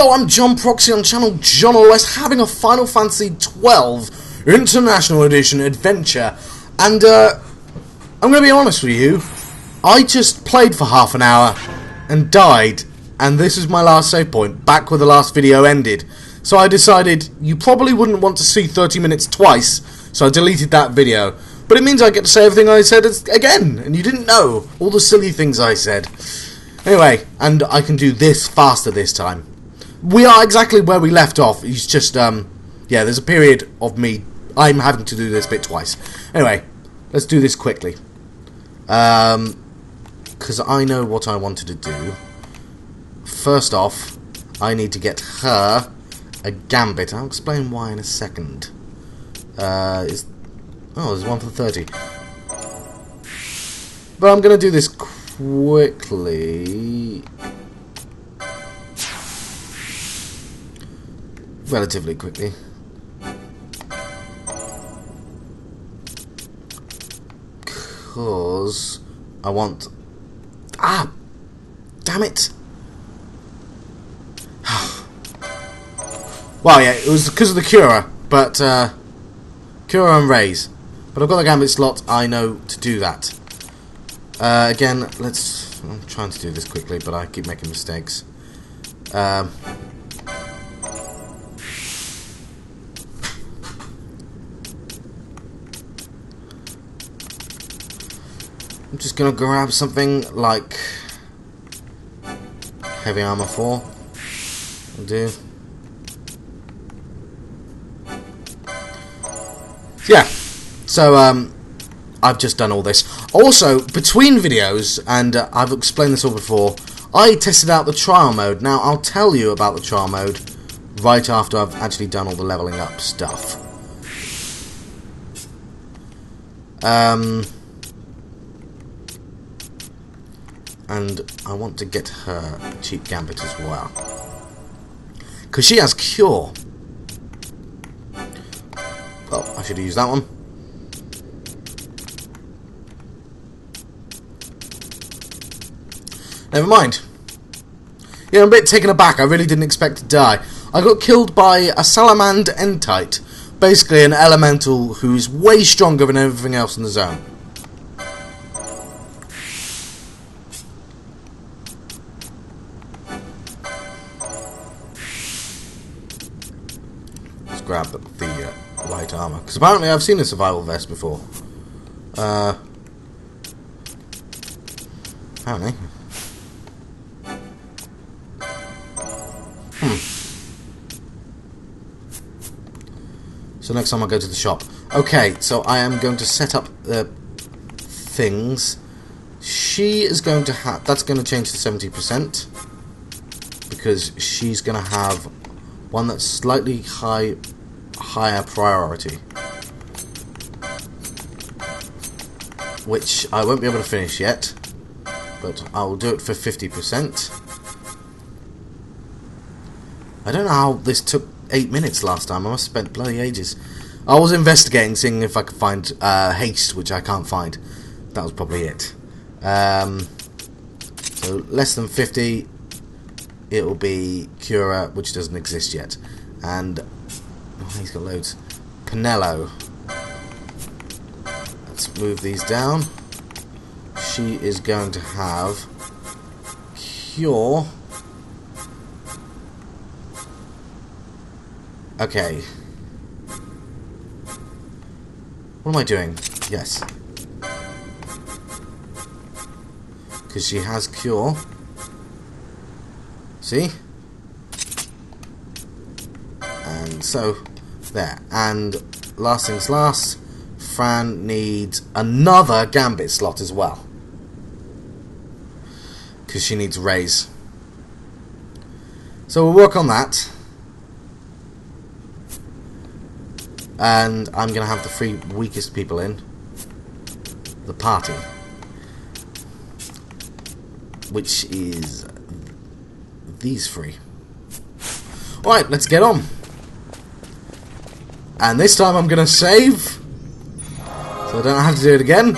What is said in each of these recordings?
Hello, I'm John Proxy on channel John OS, having a Final Fantasy XII International Edition adventure, and I'm going to be honest with you, I just played for half an hour and died, and this is my last save point, back where the last video ended. So I decided you probably wouldn't want to see 30 minutes twice, so I deleted that video. But it means I get to say everything I said again, and you didn't know all the silly things I said. Anyway, and I can do this faster this time. We are exactly where we left off. It's just, yeah, there's a period of I'm having to do this bit twice. Anyway, let's do this quickly. Because I know what I wanted to do. First off, I need to get her a gambit. I'll explain why in a second. There's one for 30. But I'm going to do this quickly. Relatively quickly. Because I want... Ah! Damn it! Well, yeah, it was because of the Cura, but Cura and Raise. But I've got the Gambit slot, I know to do that. Again, I'm trying to do this quickly, but I keep making mistakes. I'm just gonna grab something like heavy armor 4. Will do. Yeah, so I've just done all this. Also, between videos, and I've explained this all before, I tested out the trial mode. Now, I'll tell you about the trial mode right after I've actually done all the leveling up stuff. And I want to get her a cheap gambit as well. Because she has Cure. Well, I should have used that one. Never mind. Yeah, I'm a bit taken aback. I really didn't expect to die. I got killed by a Salamander Entite. Basically an elemental who's way stronger than everything else in the zone. Let's grab the light armor. Because apparently I've seen a survival vest before. Apparently. So next time I go to the shop. Okay, so I am going to set up the things. She is going to have... That's going to change to 70%. Because she's going to have one that's slightly higher priority. Which I won't be able to finish yet. But I will do it for 50%. I don't know how this took 8 minutes last time. I must have spent bloody ages. I was investigating, seeing if I could find haste, which I can't find. That was probably it. So less than 50, it will be Cura, which doesn't exist yet. And oh, he's got loads. Pinello. Let's move these down. She is going to have Cure. Okay. What am I doing? Yes. Because she has Cure. See? And so, there. And last things last, Fran needs another Gambit slot as well. Because she needs Raise. So we'll work on that. And I'm going to have the 3 weakest people in the party. Which is these 3. Alright, let's get on. And this time I'm going to save. So I don't have to do it again.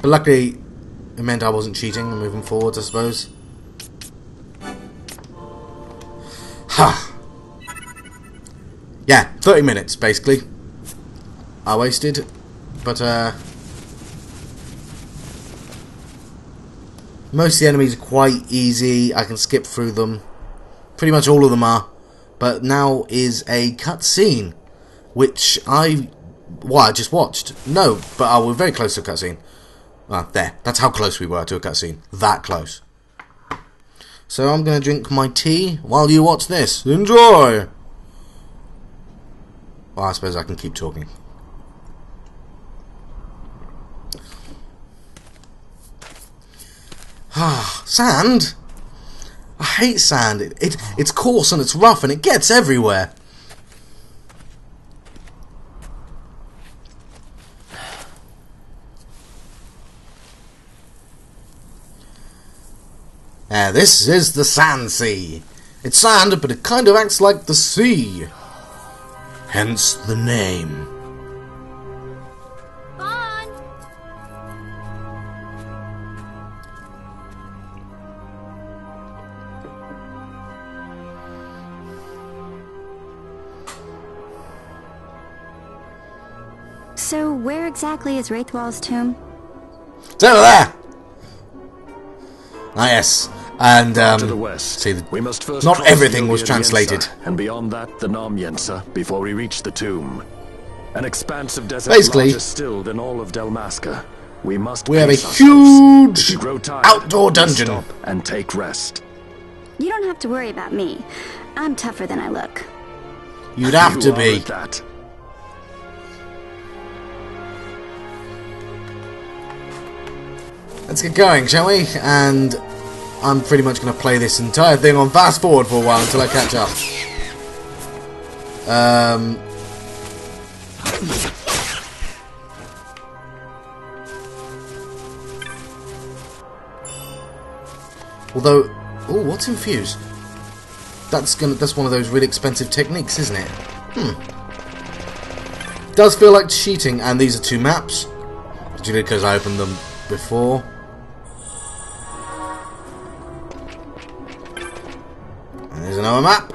But luckily, it meant I wasn't cheating and moving forwards, I suppose. Yeah, 30 minutes, basically. I wasted. But, most of the enemies are quite easy. I can skip through them. Pretty much all of them are. But now is a cutscene, which I just watched. No, but we're very close to a cutscene. There. That's how close we were to a cutscene. That close. So I'm going to drink my tea while you watch this. Enjoy! Well, I suppose I can keep talking. Sand? I hate sand. It's coarse and it's rough and it gets everywhere. This is the Sand Sea. It's sand, but it kind of acts like the sea. Hence the name. So, where exactly is Wraithwall's tomb? It's over there! Ah, yes. And, to the west. see, We must first not cross everything the was translated. Yensa, and beyond that, the Nam Yensa, before we reach the tomb. An expanse of desert Basically, larger still than all of Dalmasca. We must we have a pace ourselves. huge If we grow tired, outdoor we dungeon. stop and take rest. You don't have to worry about me. I'm tougher than I look. You'd have You to are be. at that. Let's get going, shall we? And I'm pretty much going to play this entire thing on fast forward for a while until I catch up. Although, oh, what's infused? That's one of those really expensive techniques, isn't it? Does feel like cheating, and these are two maps. Particularly because I opened them before. And there's another map.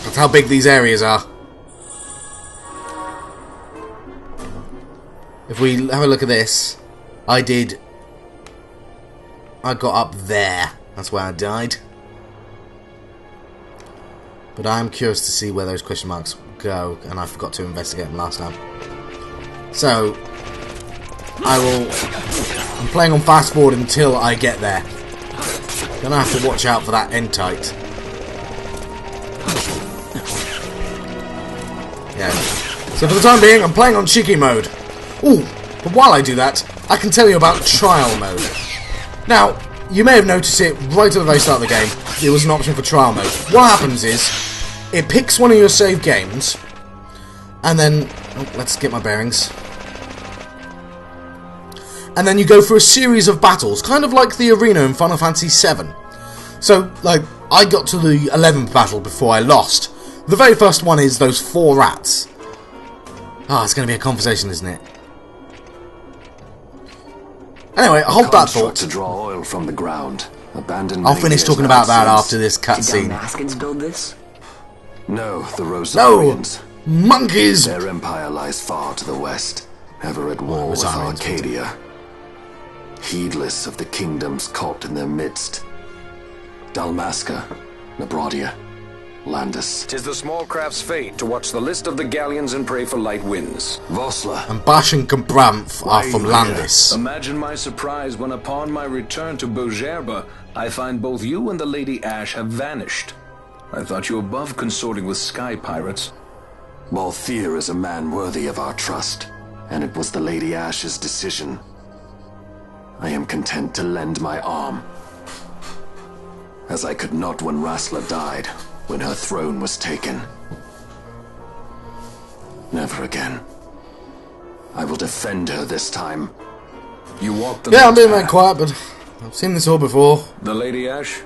That's how big these areas are. If we have a look at this, I got up there. That's where I died. But I am curious to see where those question marks go, and I forgot to investigate them last time. So, I'm playing on fast forward until I get there. Gonna have to watch out for that Entite. Yeah. So for the time being, I'm playing on Shiki mode. Ooh, but while I do that, I can tell you about Trial mode. Now, you may have noticed it right at the very start of the game. There was an option for Trial mode. What happens is, it picks one of your save games, and then, let's get my bearings. And then you go through a series of battles, kind of like the arena in Final Fantasy VII. So, like, I got to the 11th battle before I lost. The very first one is those 4 rats. It's going to be a conversation, isn't it? Anyway, hold that thought. To draw oil from the ground. Abandoned. I'll finish talking about that after this cutscene. Did Dalmascans build this? No, the Rosarians. No! Monkeys! Their empire lies far to the west, ever at war with Arcadia. Heedless of the kingdoms caught in their midst. Dalmasca, Nabrodia, Landis. 'Tis the small craft's fate to watch the list of the galleons and pray for light winds. Vosla. And Bash and Kabramf are from Landis. Imagine my surprise when upon my return to Bogerba, I find both you and the Lady Ash have vanished. I thought you above consorting with sky pirates. Balthier is a man worthy of our trust, and it was the Lady Ash's decision. I am content to lend my arm, as I could not when Rasla died, when her throne was taken. Never again. I will defend her this time. You walked the Yeah, I'm being path. very quiet, but I've seen this all before. The Lady Ash?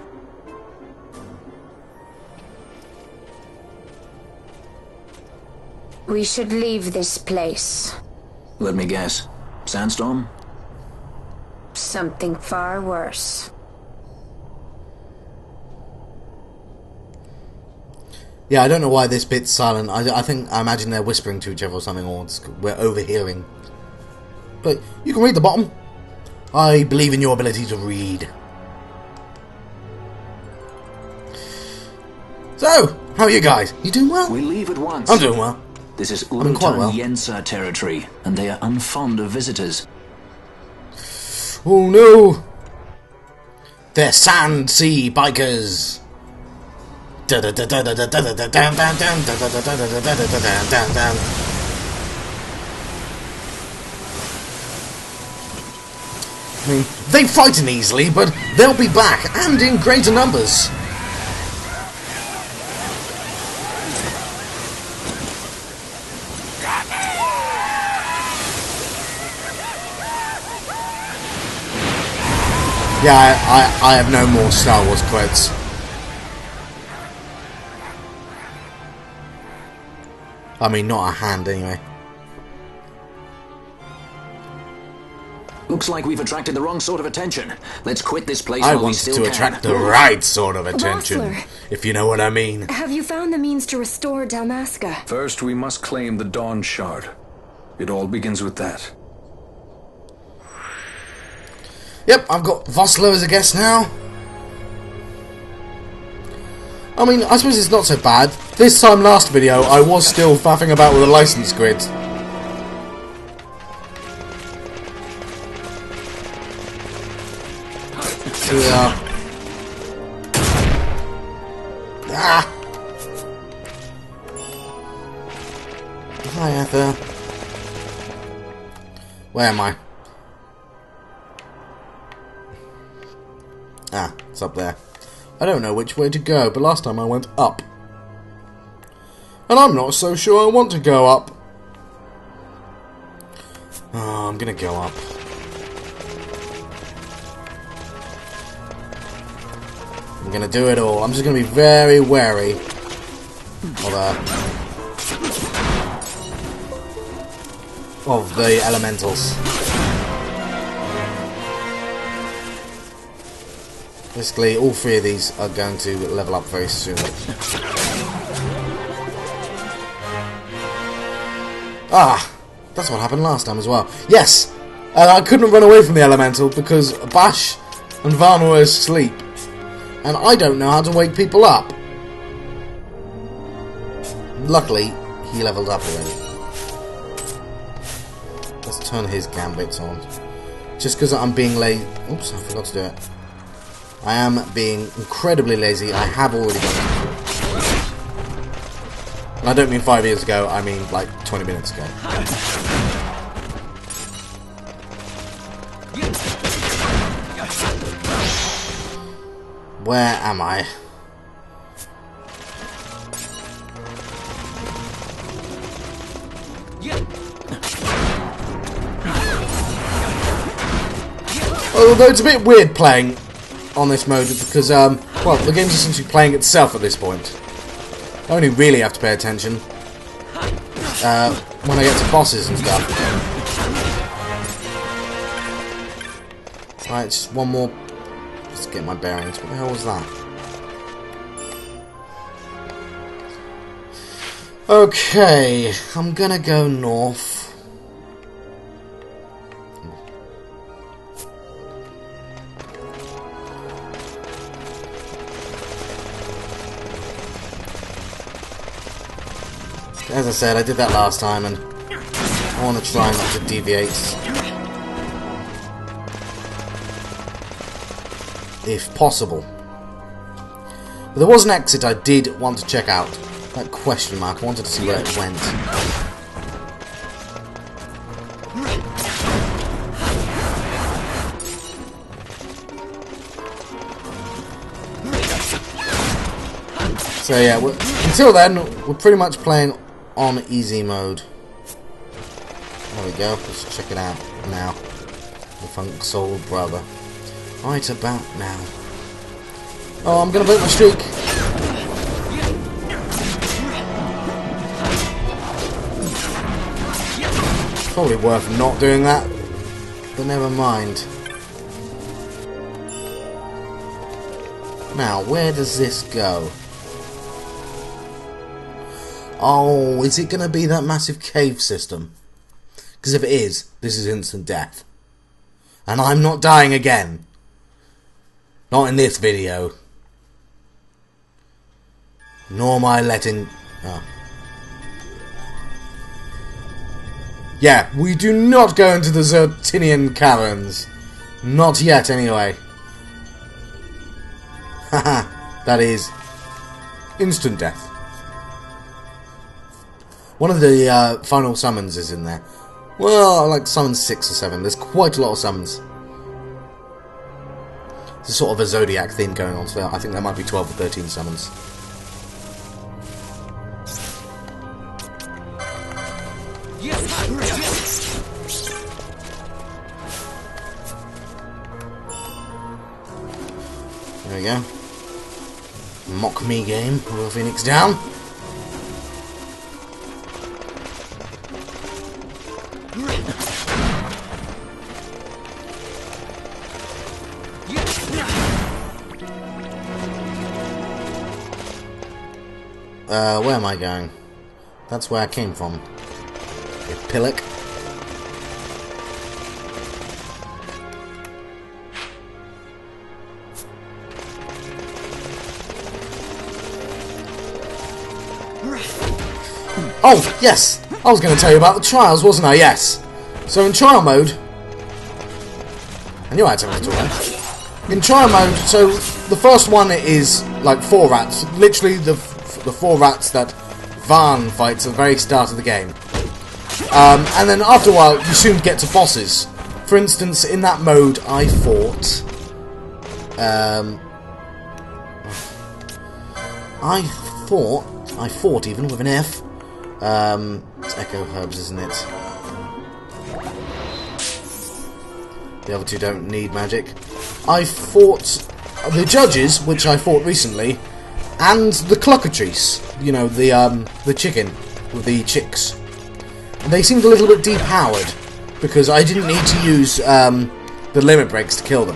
We should leave this place. Let me guess. Sandstorm? Something far worse. Yeah, I don't know why this bit's silent. I imagine they're whispering to each other or something, or we're overhearing. But you can read the bottom. I believe in your ability to read. So, how are you guys? You doing well? We leave at once. I'm doing well. This is I'm quite well. Yensa territory, and they are unfond of visitors. Oh no! They're sand sea bikers. I mean, they frighten easily, but they'll be back, and in greater numbers. Yeah, I have no more Star Wars quotes. I mean, not a hand, anyway. Looks like we've attracted the wrong sort of attention. Let's quit this place I while we want still to can. attract the right sort of attention, Wassler. if you know what I mean. Have you found the means to restore Dalmasca? First, we must claim the Dawn Shard. It all begins with that. Yep, I've got Vossler as a guest now. I mean, I suppose it's not so bad. This time last video, I was still faffing about with a license grid. Here we are. Ah! Hi, Ether. Where am I? Ah, it's up there. I don't know which way to go, but last time I went up. And I'm not so sure I want to go up. Oh, I'm gonna go up. I'm gonna do it all. I'm just gonna be very wary of the elementals. Basically, all three of these are going to level up very soon. Ah, that's what happened last time as well. Yes, I couldn't run away from the elemental because Bash and Varna were asleep, and I don't know how to wake people up. Luckily, he leveled up already. Let's turn his gambits on. Just because I'm being late. Oops, I forgot to do it. I am being incredibly lazy. I have already done it. And I don't mean 5 years ago, I mean like 20 minutes ago. Where am I? Although it's a bit weird playing on this mode because, well, the game's essentially playing itself at this point. I only really have to pay attention when I get to bosses and stuff. Right, just one more. Let's get my bearings. What the hell was that? Okay, I'm gonna go north. As I said, I did that last time, and I want to try not to deviate. If possible. But there was an exit I did want to check out. That question mark, I wanted to see where it went. So yeah, until then, we're pretty much playing on easy mode. There we go, let's check it out now. The Funk Soul Brother. Right about now. Oh, I'm gonna break my streak. Probably worth not doing that, but never mind. Now, where does this go? Oh, is it going to be that massive cave system? Because if it is, this is instant death. And I'm not dying again. Not in this video. Nor am I letting... Oh. Yeah, we do not go into the Zertinian caverns. Not yet, anyway. Haha, that is instant death. One of the final summons is in there. Well, like summon 6 or 7. There's quite a lot of summons. There's sort of a Zodiac theme going on, so I think there might be 12 or 13 summons. There we go. Mock me game. Royal Phoenix down. Where am I going? That's where I came from. Okay, Pillock. Oh, yes! I was going to tell you about the trials, wasn't I? Yes. So in trial mode... I knew I had something to talk. In trial mode, so the first one is like 4 rats. Literally the 4 rats that Vaan fights at the very start of the game. And then after a while, you soon get to bosses. For instance, in that mode, I fought... I fought even with an F. It's Echo Herbs, isn't it? The other 2 don't need magic. I fought the judges, which I fought recently, and the Cluckatrice. You know, the chicken with the chicks. And they seemed a little bit depowered because I didn't need to use the limit breaks to kill them.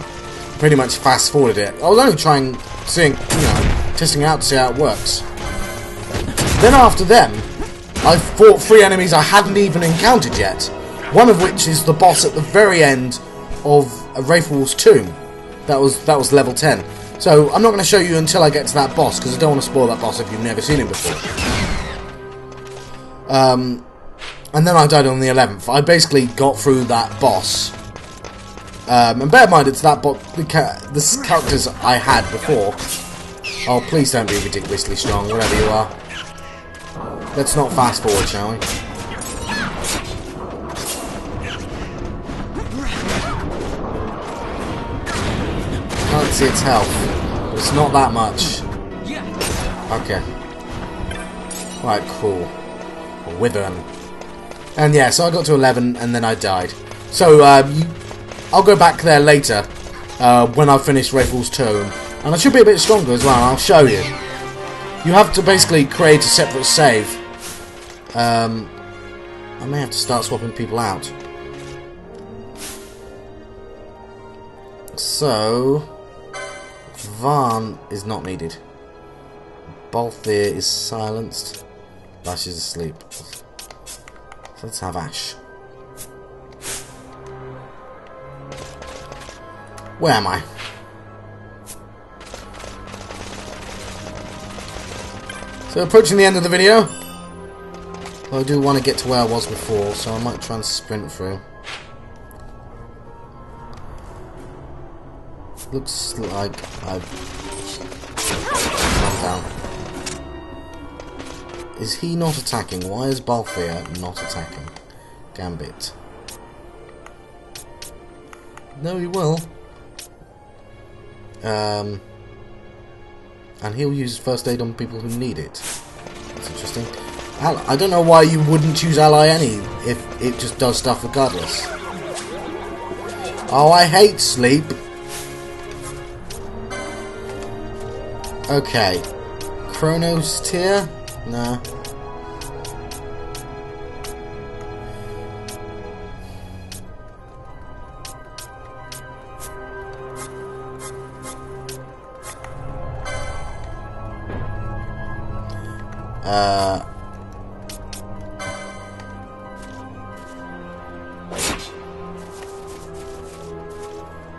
Pretty much fast forwarded it. I was only testing out to see how it works. Then after them, I fought 3 enemies I hadn't even encountered yet. One of which is the boss at the very end of Wraithwolf's tomb. That was level 10. So I'm not going to show you until I get to that boss, because I don't want to spoil that boss if you've never seen him before. And then I died on the 11th. I basically got through that boss. And bear in mind, it's that the characters I had before. Oh, please don't be ridiculously strong, whatever you are. Let's not fast forward, shall we? Can't see its health, but it's not that much. Okay. Right, cool. Withern. And yeah, so I got to 11 and then I died. So I'll go back there later when I've finished Wraithwolf's tomb, and I should be a bit stronger as well. And I'll show you. You have to basically create a separate save. I may have to start swapping people out. So Vaan is not needed. Balthier is silenced. Ash is asleep. So let's have Ash. Where am I? So approaching the end of the video. Well, I do want to get to where I was before, so I might try and sprint through. Looks like I've gone down. Is he not attacking? Why is Balthier not attacking? Gambit. No, he will. And he'll use first aid on people who need it. That's interesting. I don't know why you wouldn't choose Ally Any if it just does stuff regardless. Oh, I hate sleep. Okay. Chronos tier? Nah.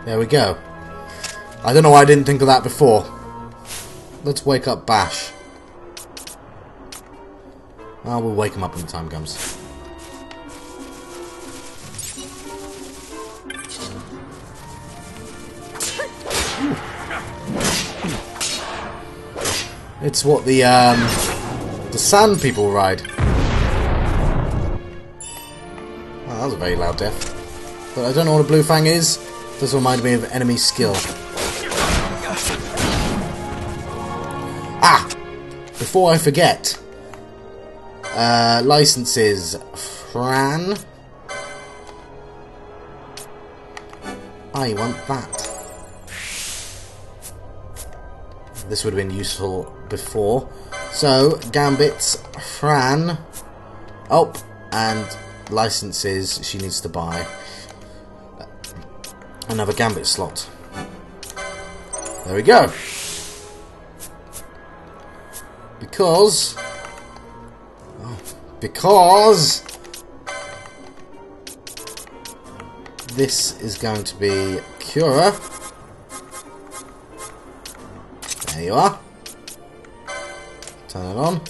There we go. I don't know why I didn't think of that before. Let's wake up Bash. Well, we'll wake him up when the time comes. It's what the sand people ride. Oh, that was a very loud death. But I don't know what a blue fang is. Does remind me of enemy skill. Ah! Before I forget. Licenses. Fran. I want that. This would have been useful before. So, Gambit's Fran. Oh, and licenses she needs to buy. Another Gambit slot. There we go. Because this is going to be Cura. There you are. Turn it on.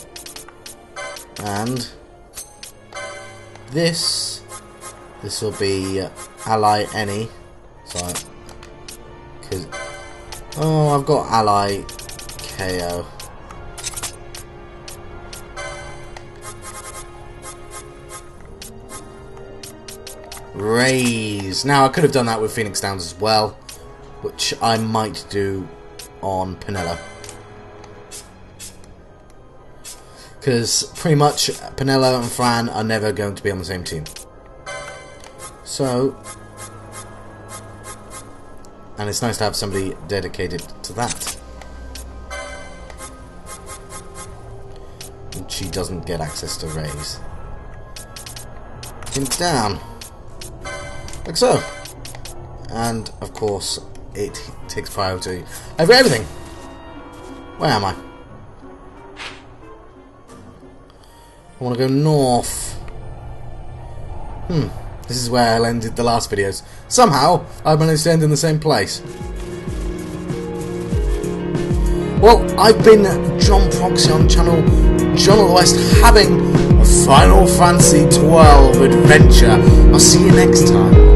And this will be Ally Any. So, cause I've got Ally KO. Raise. Now I could have done that with Phoenix Downs as well, which I might do on Penella. Because pretty much Penella and Fran are never going to be on the same team. So, and it's nice to have somebody dedicated to that. And she doesn't get access to Raise. Pin down. Like so. And, of course, it takes priority over everything. Where am I? I want to go north. This is where I ended the last videos. Somehow, I managed to end in the same place. Well, I've been John Proxy on channel John of the West, having a Final Fantasy XII adventure. I'll see you next time.